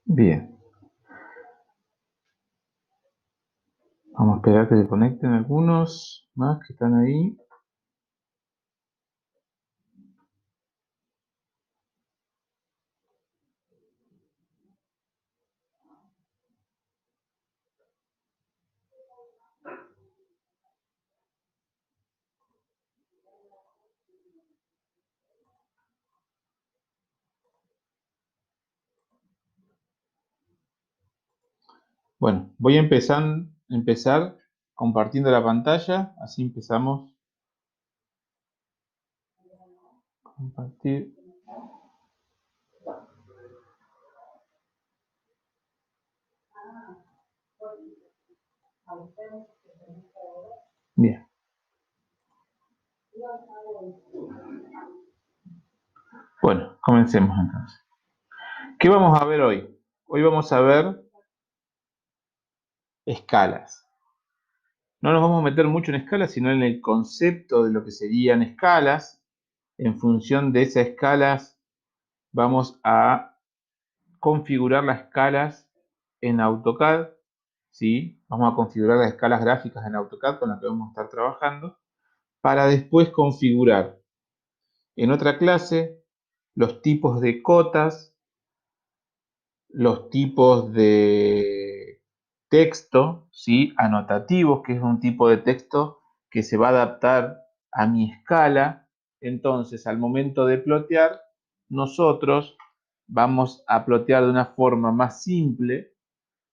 Bien. Vamos a esperar que se conecten algunos más que están ahí. Bueno, voy a empezar compartiendo la pantalla, así empezamos. Compartir. Bien. Bueno, comencemos entonces. ¿Qué vamos a ver hoy? Hoy vamos a ver escalas. No nos vamos a meter mucho en escalas, sino en el concepto de lo que serían escalas. En función de esas escalas vamos a configurar las escalas en AutoCAD, ¿sí? Vamos a configurar las escalas gráficas en AutoCAD con las que vamos a estar trabajando, para después configurar en otra clase los tipos de cotas, los tipos de texto, ¿sí? Anotativos, que es un tipo de texto que se va a adaptar a mi escala. Entonces, al momento de plotear, nosotros vamos a plotear de una forma más simple,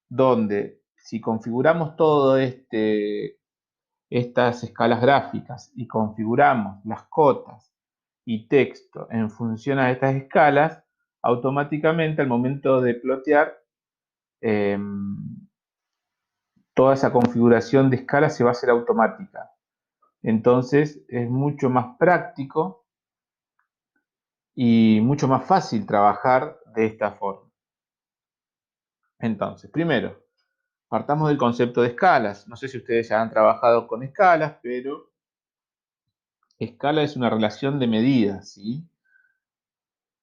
donde si configuramos todo estas escalas gráficas y configuramos las cotas y texto en función a estas escalas, automáticamente al momento de plotear, toda esa configuración de escala se va a hacer automática. Entonces es mucho más práctico y mucho más fácil trabajar de esta forma. Entonces, primero, partamos del concepto de escalas. No sé si ustedes ya han trabajado con escalas, pero escala es una relación de medidas, ¿sí?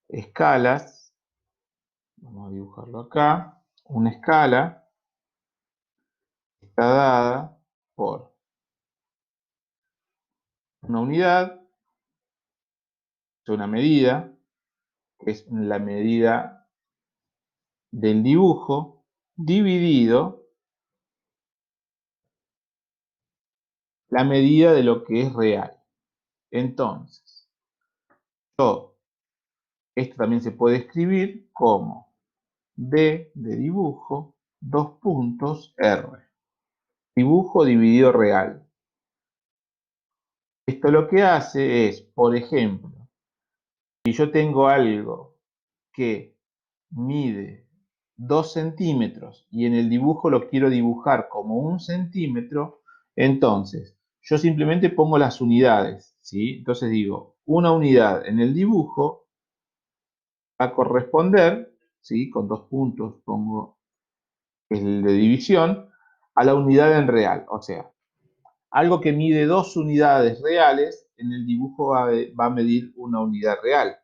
Escalas, vamos a dibujarlo acá, una escala está dada por una unidad, una medida, que es la medida del dibujo, dividido la medida de lo que es real. Entonces, esto también se puede escribir como D de dibujo, dos puntos R. Dibujo dividido real. Esto lo que hace es, por ejemplo, si yo tengo algo que mide 2 centímetros y en el dibujo lo quiero dibujar como 1 centímetro, entonces yo simplemente pongo las unidades, ¿sí? Entonces digo, una unidad en el dibujo va a corresponder, ¿sí? Con dos puntos pongo el de división, a la unidad en real. O sea, algo que mide 2 unidades reales, en el dibujo va a medir una unidad real.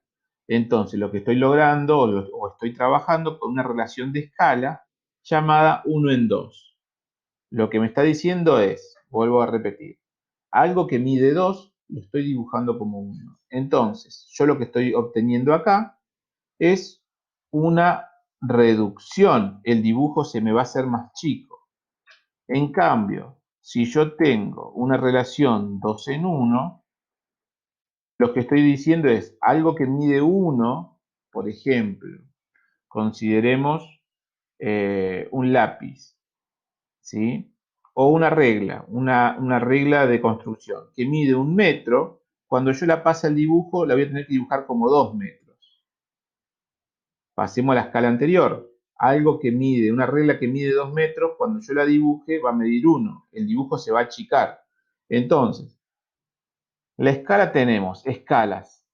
Entonces, lo que estoy logrando o estoy trabajando con una relación de escala llamada 1 en 2. Lo que me está diciendo es, vuelvo a repetir, algo que mide 2 lo estoy dibujando como 1. Entonces, yo lo que estoy obteniendo acá es una reducción. El dibujo se me va a hacer más chico. En cambio, si yo tengo una relación 2 en 1, lo que estoy diciendo es algo que mide 1, por ejemplo, consideremos un lápiz, ¿sí? O una regla, una regla de construcción que mide 1 metro. Cuando yo la pase al dibujo, la voy a tener que dibujar como 2 metros. Pasemos a la escala anterior. Algo que mide, una regla que mide 2 metros, cuando yo la dibuje va a medir 1. El dibujo se va a achicar. Entonces, la escala tenemos escalas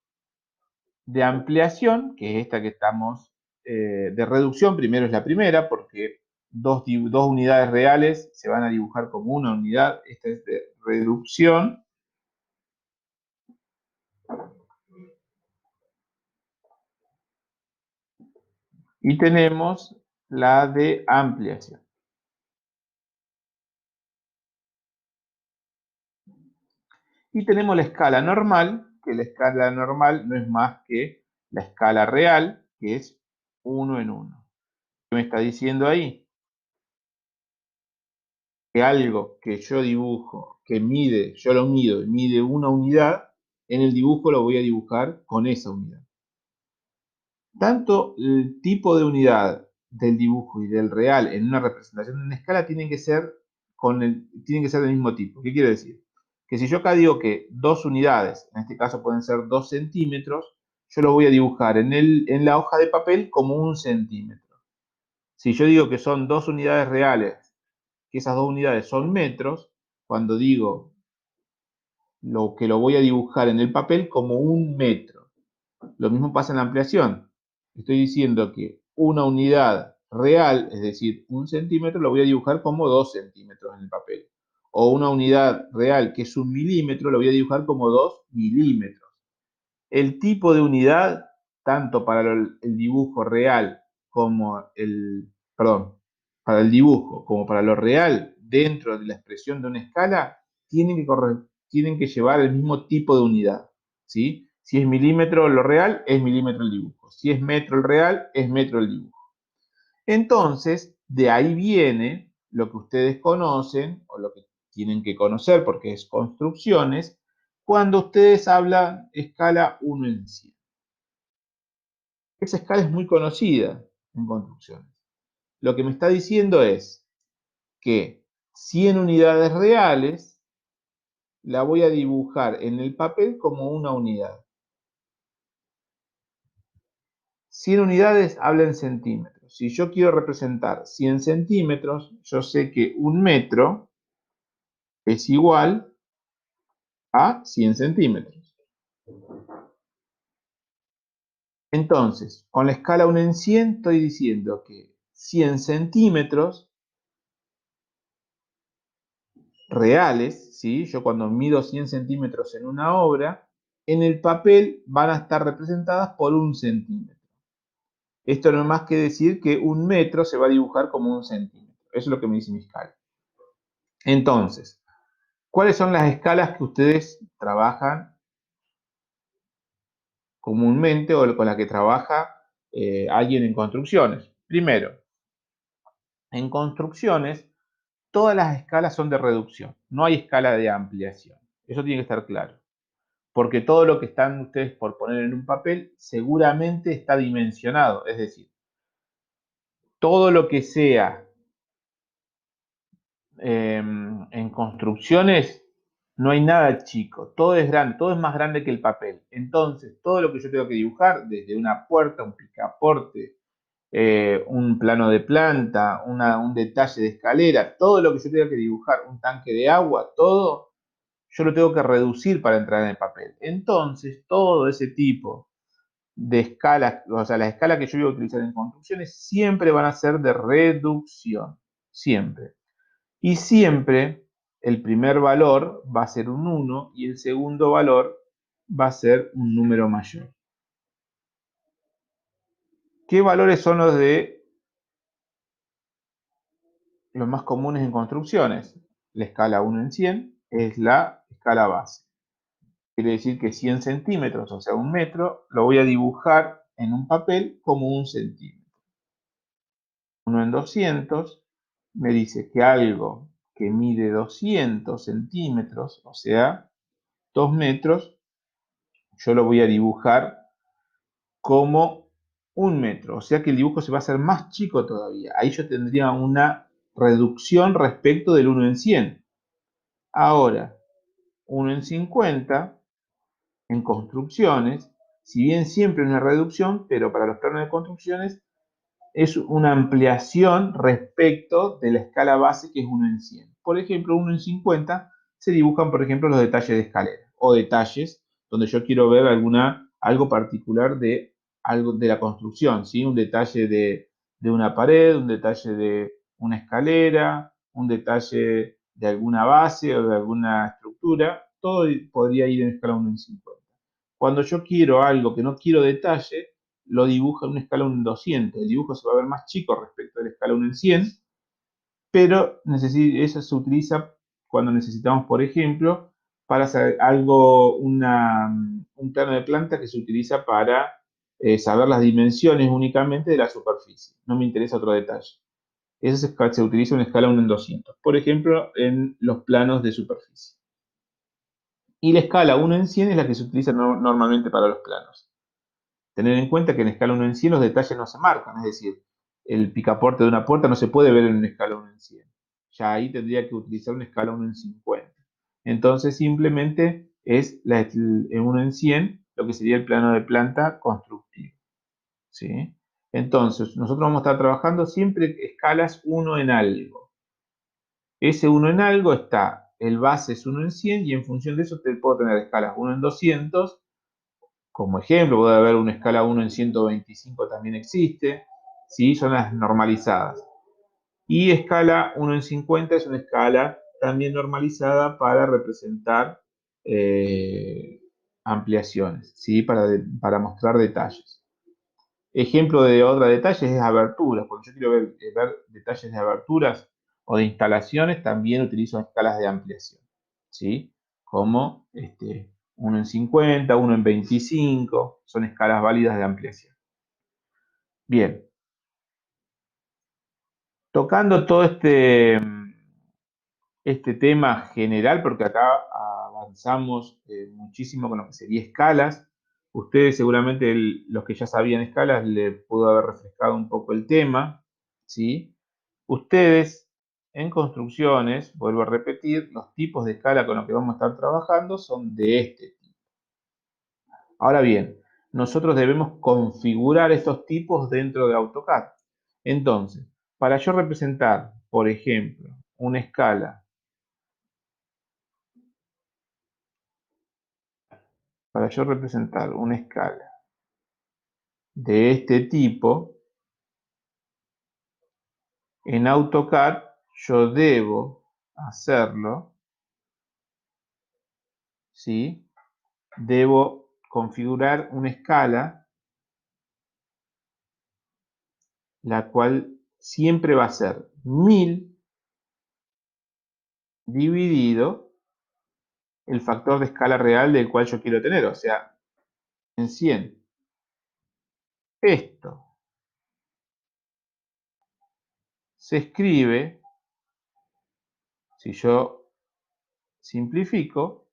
de ampliación, que es esta que estamos, de reducción, primero es la primera, porque dos unidades reales se van a dibujar como una unidad. Esta es de reducción. Y tenemos la de ampliación. Y tenemos la escala normal, que la escala normal no es más que la escala real, que es 1 en 1. ¿Qué me está diciendo ahí? Que algo que yo dibujo, que mide, yo lo mido, mide una unidad, en el dibujo lo voy a dibujar con esa unidad. Tanto el tipo de unidad del dibujo y del real en una representación de una escala tienen que ser del mismo tipo. ¿Qué quiere decir? Que si yo acá digo que 2 unidades, en este caso pueden ser 2 centímetros, yo lo voy a dibujar en la hoja de papel como 1 centímetro. Si yo digo que son 2 unidades reales, que esas 2 unidades son metros, cuando digo lo que lo voy a dibujar en el papel como 1 metro. Lo mismo pasa en la ampliación. Estoy diciendo que una unidad real, es decir, 1 centímetro, lo voy a dibujar como 2 centímetros en el papel. O una unidad real que es 1 milímetro, lo voy a dibujar como 2 milímetros. El tipo de unidad, tanto para el dibujo real como perdón, para el dibujo como para lo real dentro de la expresión de una escala, tienen que llevar el mismo tipo de unidad, ¿sí? Si es milímetro lo real, es milímetro el dibujo. Si es metro el real, es metro el dibujo. Entonces, de ahí viene lo que ustedes conocen, o lo que tienen que conocer, porque es construcciones, cuando ustedes hablan escala 1 en 100. Esa escala es muy conocida en construcciones. Lo que me está diciendo es que 100 unidades reales la voy a dibujar en el papel como una unidad. 100 unidades habla en centímetros. Si yo quiero representar 100 centímetros, yo sé que un metro es igual a 100 centímetros. Entonces, con la escala 1 en 100 estoy diciendo que 100 centímetros reales, ¿sí? Yo cuando mido 100 centímetros en una obra, en el papel van a estar representadas por 1 centímetro. Esto no es más que decir que un metro se va a dibujar como 1 centímetro. Eso es lo que me dice mi escala. Entonces, ¿cuáles son las escalas que ustedes trabajan comúnmente o con las que trabaja alguien en construcciones? Primero, en construcciones, todas las escalas son de reducción. No hay escala de ampliación. Eso tiene que estar claro. Porque todo lo que están ustedes por poner en un papel seguramente está dimensionado. Es decir, todo lo que sea en construcciones, no hay nada chico, todo es grande, todo es más grande que el papel. Entonces, todo lo que yo tengo que dibujar, desde una puerta, un picaporte, un plano de planta, un detalle de escalera, todo lo que yo tenga que dibujar, un tanque de agua, todo, yo lo tengo que reducir para entrar en el papel. Entonces, todo ese tipo de escalas, o sea, las escalas que yo voy a utilizar en construcciones siempre van a ser de reducción, siempre. Y siempre el primer valor va a ser un 1 y el segundo valor va a ser un número mayor. ¿Qué valores son los más comunes en construcciones? La escala 1 en 100 es la escala base. Quiere decir que 100 centímetros, o sea, un metro, lo voy a dibujar en un papel como 1 centímetro. 1 en 200 me dice que algo que mide 200 centímetros, o sea, 2 metros, yo lo voy a dibujar como 1 metro, o sea que el dibujo se va a hacer más chico todavía. Ahí yo tendría una reducción respecto del 1 en 100. Ahora, 1 en 50, en construcciones, si bien siempre una reducción, pero para los planos de construcciones es una ampliación respecto de la escala base que es 1 en 100. Por ejemplo, 1 en 50 se dibujan, por ejemplo, los detalles de escalera o detalles donde yo quiero ver algo particular de algo de la construcción, ¿sí? Un detalle de una pared, un detalle de una escalera, un detalle de alguna base o de alguna estructura, todo podría ir en escala 1 en 50. Cuando yo quiero algo que no quiero detalle, lo dibuja en una escala 1 en 200. El dibujo se va a ver más chico respecto a la escala 1 en 100, pero eso se utiliza cuando necesitamos, por ejemplo, para hacer algo, un plano de planta que se utiliza para saber las dimensiones únicamente de la superficie. No me interesa otro detalle. Eso se utiliza en escala 1 en 200. Por ejemplo, en los planos de superficie. Y la escala 1 en 100 es la que se utiliza normalmente para los planos. Tener en cuenta que en escala 1 en 100 los detalles no se marcan, es decir, el picaporte de una puerta no se puede ver en una escala 1 en 100. Ya ahí tendría que utilizar una escala 1 en 50. Entonces simplemente es en 1 en 100 lo que sería el plano de planta constructivo. ¿Sí? Entonces, nosotros vamos a estar trabajando siempre escalas 1 en algo. Ese 1 en algo está, el base es 1 en 100 y en función de eso te puedo tener escalas 1 en 200. Como ejemplo, puede haber una escala 1 en 125 también existe, ¿sí? Son las normalizadas. Y escala 1 en 50 es una escala también normalizada para representar ampliaciones, ¿sí? Para mostrar detalles. Ejemplo de otro detalle es aberturas. Cuando yo quiero ver detalles de aberturas o de instalaciones, también utilizo escalas de ampliación, ¿sí? Como 1 en 50, 1 en 25, son escalas válidas de ampliación. Bien, tocando todo este tema general, porque acá avanzamos muchísimo con lo que sería escalas. Ustedes seguramente los que ya sabían escalas le pudo haber refrescado un poco el tema, ¿sí? Ustedes en construcciones, vuelvo a repetir, los tipos de escala con los que vamos a estar trabajando son de este tipo. Ahora bien, nosotros debemos configurar estos tipos dentro de AutoCAD. Entonces, para yo representar, por ejemplo, una escala, de este tipo, en AutoCAD yo debo hacerlo, ¿sí? Debo configurar una escala, la cual siempre va a ser 1000 dividido el factor de escala real del cual yo quiero tener, o sea, en 100. Esto se escribe, si yo simplifico,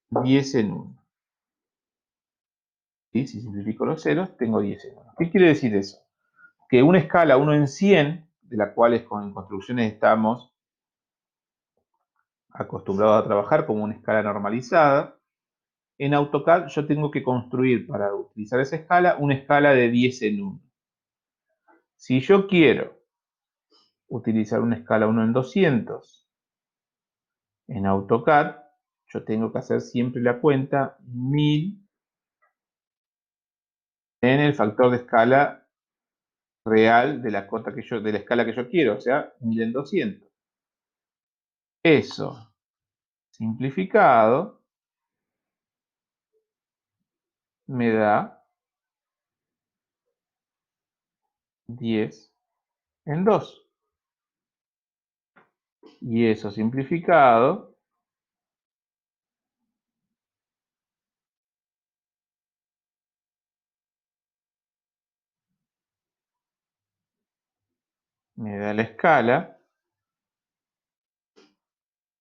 10 en 1. ¿Sí? Si simplifico los ceros, tengo 10 en 1. ¿Qué quiere decir eso? Que una escala 1 en 100, de la cual en construcciones estamos acostumbrados a trabajar como una escala normalizada, en AutoCAD yo tengo que construir para utilizar esa escala una escala de 10 en 1. Si yo quiero utilizar una escala 1 en 200 en AutoCAD, yo tengo que hacer siempre la cuenta 1000 en el factor de escala real de la escala que yo quiero, o sea, 1000 en 200. Eso simplificado me da 10 en 2. Y eso simplificado me da la escala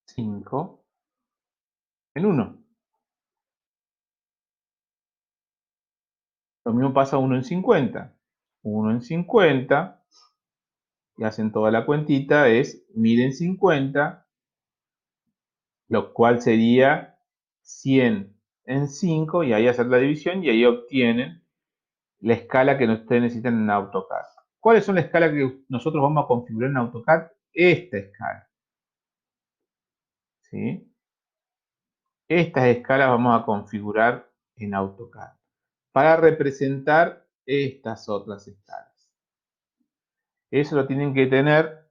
5 en 1. Lo mismo pasa 1 en 50. 1 en 50, y hacen toda la cuentita, es 1000 en 50, lo cual sería 100 en 5, y ahí hacer la división, y ahí obtienen la escala que ustedes necesitan en AutoCAD. ¿Cuáles son las escalas que nosotros vamos a configurar en AutoCAD? Esta escala, ¿sí? Estas escalas vamos a configurar en AutoCAD para representar estas otras escalas. Eso lo tienen que tener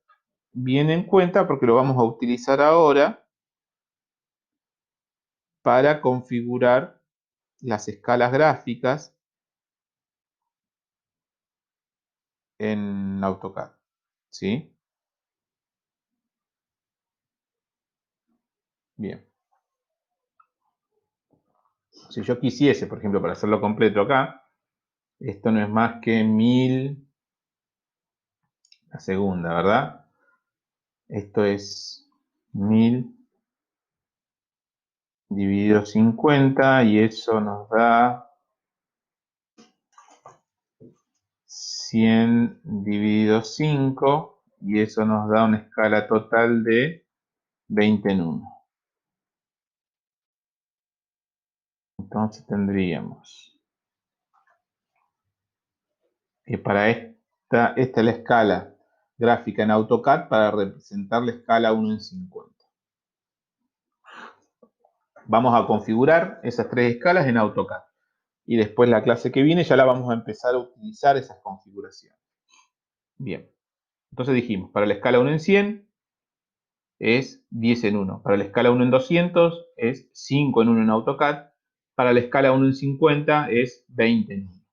bien en cuenta porque lo vamos a utilizar ahora para configurar las escalas gráficas en AutoCAD, ¿sí? Bien. Si yo quisiese, por ejemplo, para hacerlo completo acá, esto no es más que 1000, la segunda, ¿verdad? Esto es 1000 dividido 50 y eso nos da 100 dividido 5 y eso nos da una escala total de 20 en 1. Entonces tendríamos que para esta es la escala gráfica en AutoCAD para representar la escala 1 en 50. Vamos a configurar esas tres escalas en AutoCAD. Y después la clase que viene ya la vamos a empezar a utilizar esas configuraciones. Bien. Entonces dijimos, para la escala 1 en 100 es 10 en 1. Para la escala 1 en 200 es 5 en 1 en AutoCAD. Para la escala 1 en 50 es 20 en 1.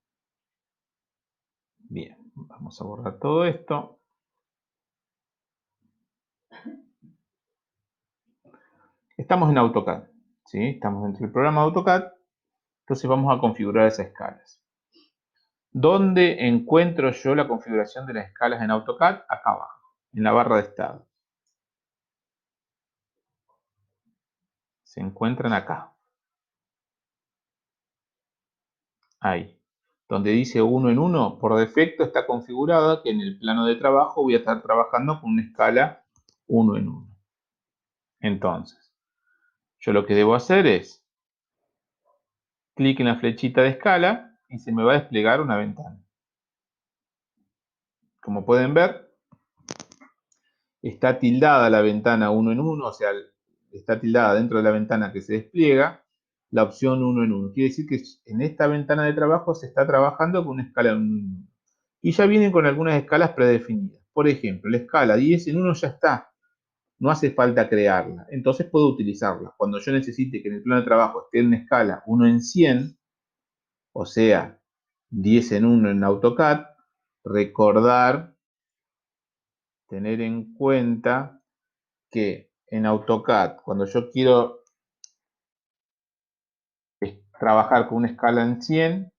Bien, vamos a borrar todo esto. Estamos en AutoCAD, ¿sí? Estamos dentro del programa AutoCAD. Entonces vamos a configurar esas escalas. ¿Dónde encuentro yo la configuración de las escalas en AutoCAD? Acá abajo, en la barra de estado. Se encuentran acá. Ahí. Donde dice 1 en 1, por defecto está configurada que en el plano de trabajo voy a estar trabajando con una escala 1 en 1. Entonces, yo lo que debo hacer es clic en la flechita de escala y se me va a desplegar una ventana. Como pueden ver, está tildada la ventana 1 en 1, o sea, está tildada dentro de la ventana que se despliega la opción 1 en 1. Quiere decir que en esta ventana de trabajo se está trabajando con una escala 1 en 1. Y ya vienen con algunas escalas predefinidas. Por ejemplo, la escala 10 en 1 ya está. No hace falta crearla. Entonces puedo utilizarla. Cuando yo necesite que en el plano de trabajo esté en una escala 1 en 100, o sea, 10 en 1 en AutoCAD, recordar, tener en cuenta que en AutoCAD, cuando yo quiero trabajar con una escala en 100,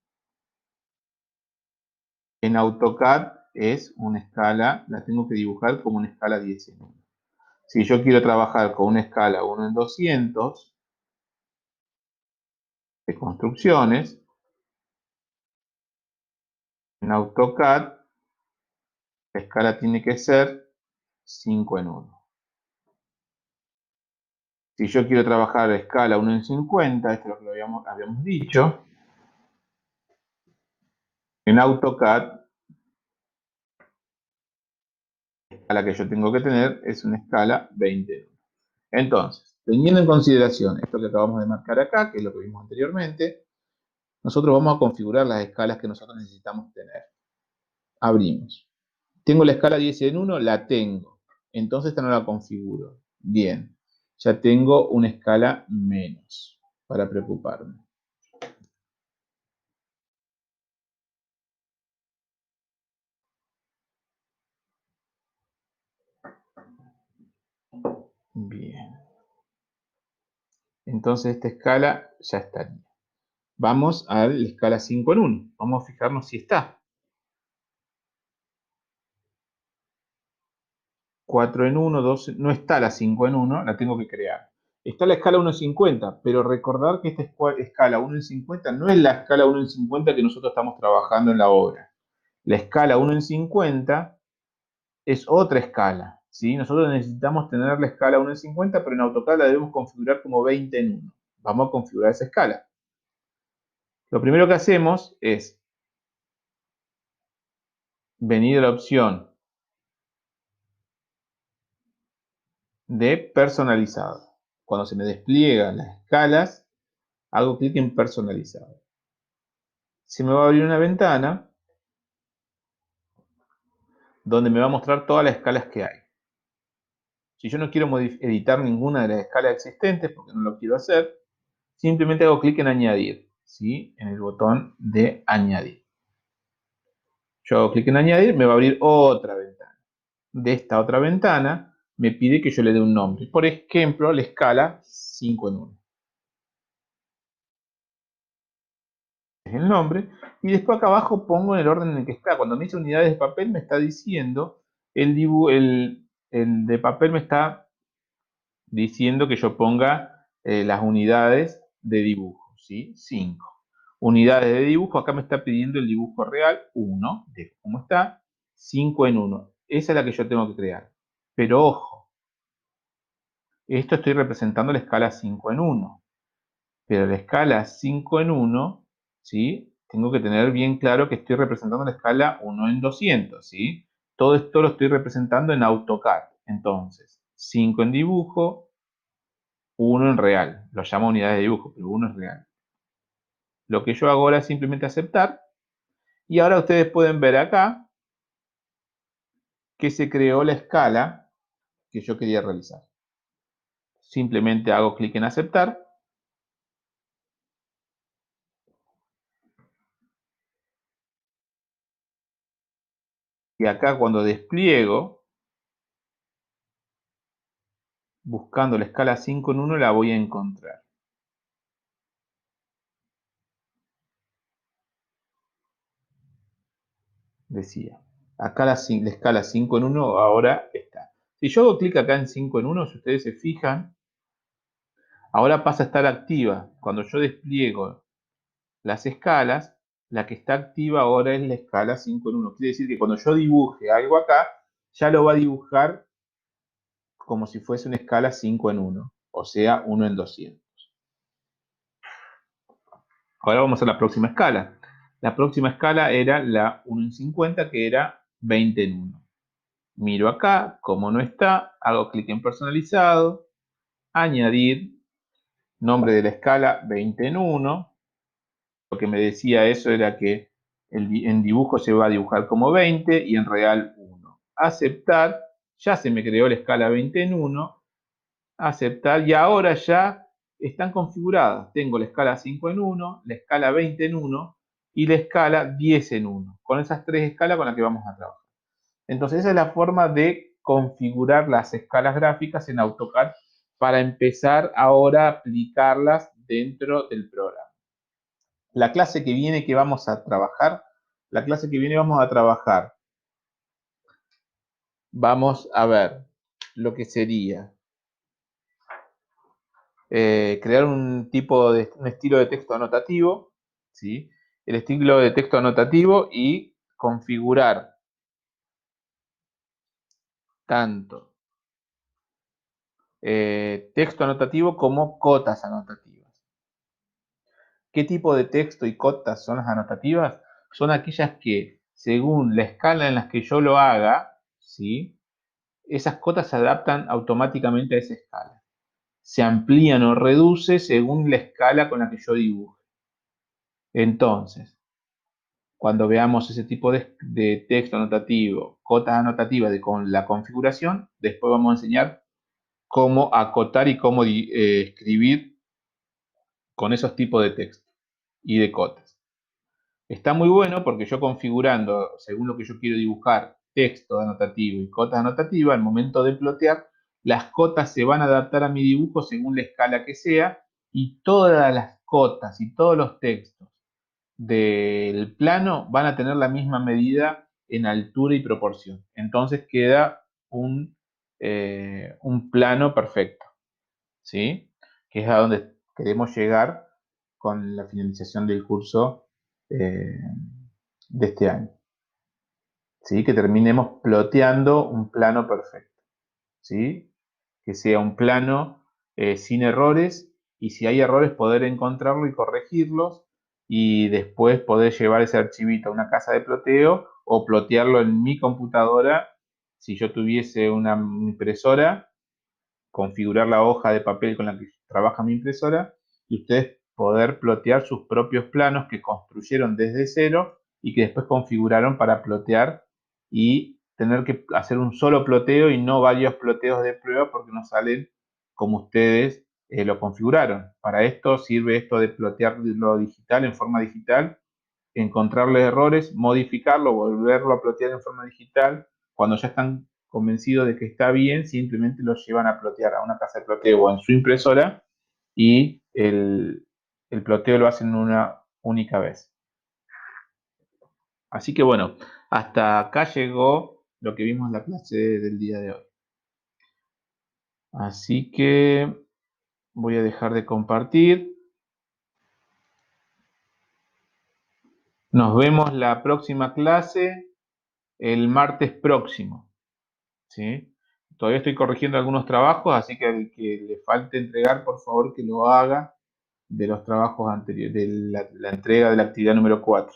en AutoCAD es una escala, la tengo que dibujar como una escala 10 en 1. Si yo quiero trabajar con una escala 1 en 200 de construcciones, en AutoCAD la escala tiene que ser 5 en 1. Si yo quiero trabajar a escala 1 en 50, esto es lo que habíamos dicho, en AutoCAD la escala que yo tengo que tener es una escala 20 en 1. Entonces, teniendo en consideración esto que acabamos de marcar acá, que es lo que vimos anteriormente, nosotros vamos a configurar las escalas que nosotros necesitamos tener. Abrimos. ¿Tengo la escala 10 en 1? La tengo. Entonces esta no la configuro. Bien. Ya tengo una escala menos para preocuparme. Bien. Entonces esta escala ya estaría. Vamos a la escala 5 en 1. Vamos a fijarnos si está. 4 en 1, 2, no está la 5 en 1, la tengo que crear. Está la escala 1 en 50, pero recordar que esta escala 1 en 50 no es la escala 1 en 50 que nosotros estamos trabajando en la obra. La escala 1 en 50 es otra escala, ¿sí? Nosotros necesitamos tener la escala 1 en 50, pero en AutoCAD la debemos configurar como 20 en 1. Vamos a configurar esa escala. Lo primero que hacemos es venir a la opción de personalizado. Cuando se me despliegan las escalas, hago clic en personalizado. Se me va a abrir una ventana donde me va a mostrar todas las escalas que hay. Si yo no quiero editar ninguna de las escalas existentes, porque no lo quiero hacer, simplemente hago clic en añadir, ¿sí? En el botón de añadir. Yo hago clic en añadir, me va a abrir otra ventana. De esta otra ventana me pide que yo le dé un nombre. Por ejemplo, la escala 5 en 1. Es el nombre. Y después acá abajo pongo en el orden en el que está. Cuando me dice unidades de papel me está diciendo, el de papel me está diciendo que yo ponga las unidades de dibujo, ¿sí? 5. Unidades de dibujo, acá me está pidiendo el dibujo real, 1, de cómo está, 5 en 1. Esa es la que yo tengo que crear. Pero ojo, esto estoy representando la escala 5 en 1. Pero la escala 5 en 1, ¿sí? Tengo que tener bien claro que estoy representando la escala 1 en 200, ¿sí? Todo esto lo estoy representando en AutoCAD. Entonces, 5 en dibujo, 1 en real. Lo llamo unidades de dibujo, pero 1 es real. Lo que yo hago ahora es simplemente aceptar. Y ahora ustedes pueden ver acá que se creó la escala que yo quería realizar. Simplemente hago clic en aceptar. Y acá cuando despliego, buscando la escala 5 en 1, la voy a encontrar. Decía. Acá la escala 5 en 1 ahora está. Si yo hago clic acá en 5 en 1, si ustedes se fijan, ahora pasa a estar activa. Cuando yo despliego las escalas, la que está activa ahora es la escala 5 en 1. Quiere decir que cuando yo dibuje algo acá, ya lo va a dibujar como si fuese una escala 5 en 1, o sea, 1 en 200. Ahora vamos a la próxima escala. La próxima escala era la 1 en 50, que era 20 en 1. Miro acá, como no está, hago clic en personalizado, añadir, nombre de la escala 20 en 1. Lo que me decía eso era que en dibujo se va a dibujar como 20 y en real 1. Aceptar, ya se me creó la escala 20 en 1. Aceptar y ahora ya están configuradas. Tengo la escala 5 en 1, la escala 20 en 1 y la escala 10 en 1. Con esas tres escalas con las que vamos a trabajar. Entonces esa es la forma de configurar las escalas gráficas en AutoCAD para empezar ahora a aplicarlas dentro del programa. La clase que viene que vamos a trabajar, la clase que viene vamos a ver lo que sería crear un estilo de texto anotativo, ¿sí? El estilo de texto anotativo y configurar tanto texto anotativo como cotas anotativas. ¿Qué tipo de texto y cotas son las anotativas? Son aquellas que, según la escala en la que yo lo haga, ¿sí? Esas cotas se adaptan automáticamente a esa escala. Se amplían o reduce según la escala con la que yo dibuje. Entonces, cuando veamos ese tipo de texto anotativo, cotas anotativas con la configuración, después vamos a enseñar cómo acotar y cómo escribir con esos tipos de texto y de cotas. Está muy bueno porque yo configurando, según lo que yo quiero dibujar, texto anotativo y cotas anotativas, al momento de plotear, las cotas se van a adaptar a mi dibujo según la escala que sea y todas las cotas y todos los textos del plano van a tener la misma medida en altura y proporción. Entonces queda un plano perfecto, ¿sí? Que es a donde queremos llegar con la finalización del curso de este año, ¿sí? Que terminemos ploteando un plano perfecto, ¿sí? Que sea un plano sin errores y si hay errores poder encontrarlo y corregirlos y después poder llevar ese archivito a una casa de ploteo o plotearlo en mi computadora si yo tuviese una impresora, configurar la hoja de papel con la que trabaja mi impresora y ustedes poder plotear sus propios planos que construyeron desde cero y que después configuraron para plotear y tener que hacer un solo ploteo y no varios ploteos de prueba porque no salen como ustedes lo configuraron. Para esto sirve esto de plotear lo digital en forma digital encontrarle errores, modificarlo, volverlo a plotear en forma digital. Cuando ya están convencidos de que está bien, simplemente lo llevan a plotear a una casa de ploteo o en su impresora y el ploteo lo hacen una única vez. Así que bueno, hasta acá llegó lo que vimos en la clase del día de hoy. Así que voy a dejar de compartir. Nos vemos la próxima clase el martes próximo, ¿sí? Todavía estoy corrigiendo algunos trabajos, así que al que le falte entregar, por favor que lo haga de los trabajos anteriores, de la entrega de la actividad número 4.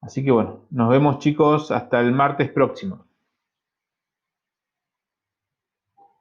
Así que bueno, nos vemos chicos hasta el martes próximo.